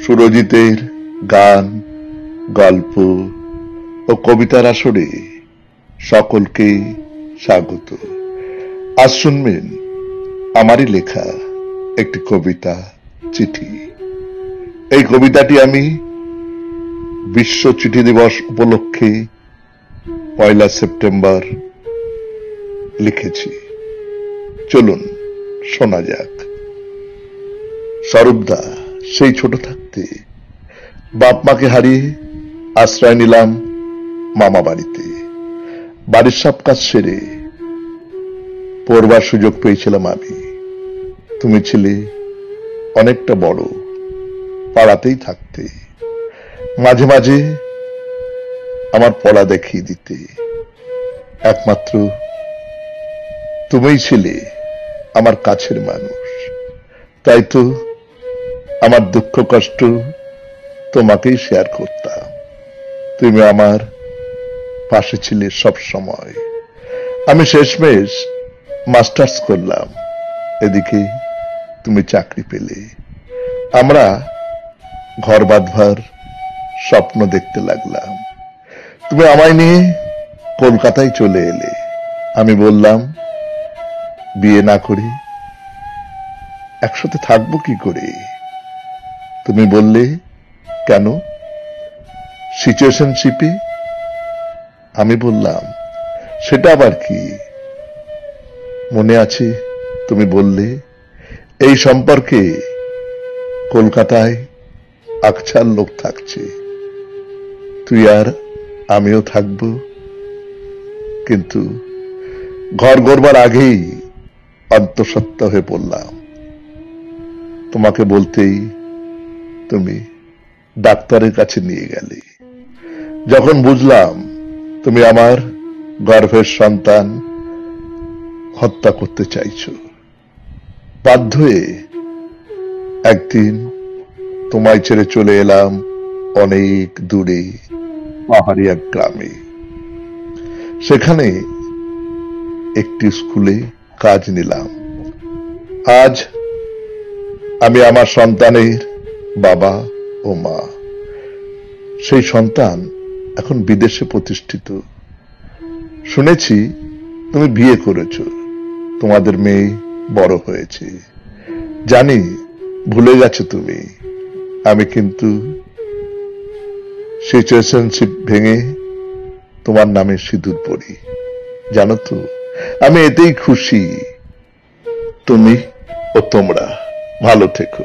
সুরজিতের গান, গল্প ও কবিতার আসরে সকলকে স্বাগত। আজ শুনবেন আমারই লেখা একটি কবিতা, চিঠি। এই কবিতাটি আমি বিশ্ব চিঠি দিবস উপলক্ষে 1 সেপ্টেম্বর লিখেছি। চলুন শোনা যাক। স্বরূপদা, সেই ছোট থাকতে বাপ মাকে হারিয়ে আশ্রয় নিলাম মামা বাড়িতে। বাড়ির সব কাজ সেরে পড়বার সুযোগ পেয়েছিলাম আমি। তুমি ছিলে অনেকটা বড়, পাড়াতেই থাকতে। মাঝে মাঝে আমার পড়া দেখিয়ে দিতে। একমাত্র তুমিই ছিলে আমার কাছের মানুষ। তাই তো আমার দুঃখ কষ্ট তোমাকেই শেয়ার করতাম। তুমি আমার পাশে ছিলে সব সময়। আমি শেষমেশ মাস্টার্স করলাম, এদিকে তুমি চাকরি পেলে। আমরা ঘর বাঁধবার স্বপ্ন দেখতে লাগলাম। তুমি আমায় নিয়ে কলকাতায় চলে এলে। আমি বললাম, বিয়ে না করে একসাথে থাকবো কি করে? তুমি বললে, কেন, সিচুয়েশনশিপে? আমি বললাম, সেটা আবার কি? মনে আছে তুমি বললে, এই সম্পর্কে কলকাতায় আকছার লোক থাকছে, তুই আর আমিও থাকব। কিন্তু ঘর গড়বার আগেই অন্তঃসত্ত্বা হয়ে পড়লাম। তোমাকে বলতেই তুমি ডাক্তারের কাছে নিয়ে গেলে। যখন বুঝলাম তুমি আমার গর্ভের সন্তান হত্যা করতে চাইছো, বাধ্য হয়ে একদিন তোমায় ছেড়ে চলে এলাম অনেক দূরে, পাহাড়ি এক গ্রামে। সেখানে একটি স্কুলে কাজ নিলাম। আজ আমি আমার সন্তানের বাবা ও মা। সেই সন্তান এখন বিদেশে প্রতিষ্ঠিত। শুনেছি তুমি বিয়ে করেছ, তোমাদের মেয়ে বড় হয়েছে। জানি ভুলে গেছো তুমি। আমি কিন্তু সিচুয়েশনশিপ ভেঙে তোমার নামে সিঁদুর পড়ি। জানো তো, আমি এতেই খুশি। তুমি ও তোমরা ভালো থেকো।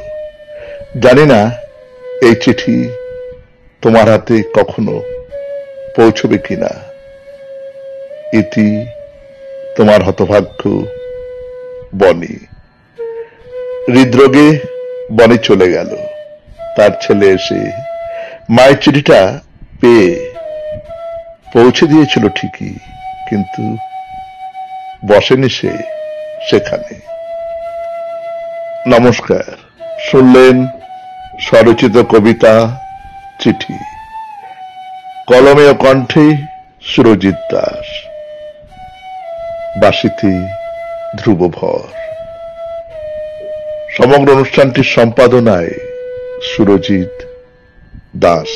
জানি না এই চিঠি তোমার হাতে কখনো পৌঁছবে কিনা। এটি তোমার হতভাগ্য বনি। হৃদরোগে বনি চলে গেল। তার ছেলে এসে মায়ের চিঠিটা পেয়ে পৌঁছে দিয়েছিল ঠিকই, কিন্তু বসেনি সে সেখানে। নমস্কার। শুনলেন স্বরচিত কবিতা, চিঠি। কলমে ও কণ্ঠে সুরজিৎ দাস, বাঁশিতে ধ্রুবভর। সমগ্র অনুষ্ঠানটির সম্পাদনায় সুরজিৎ দাস।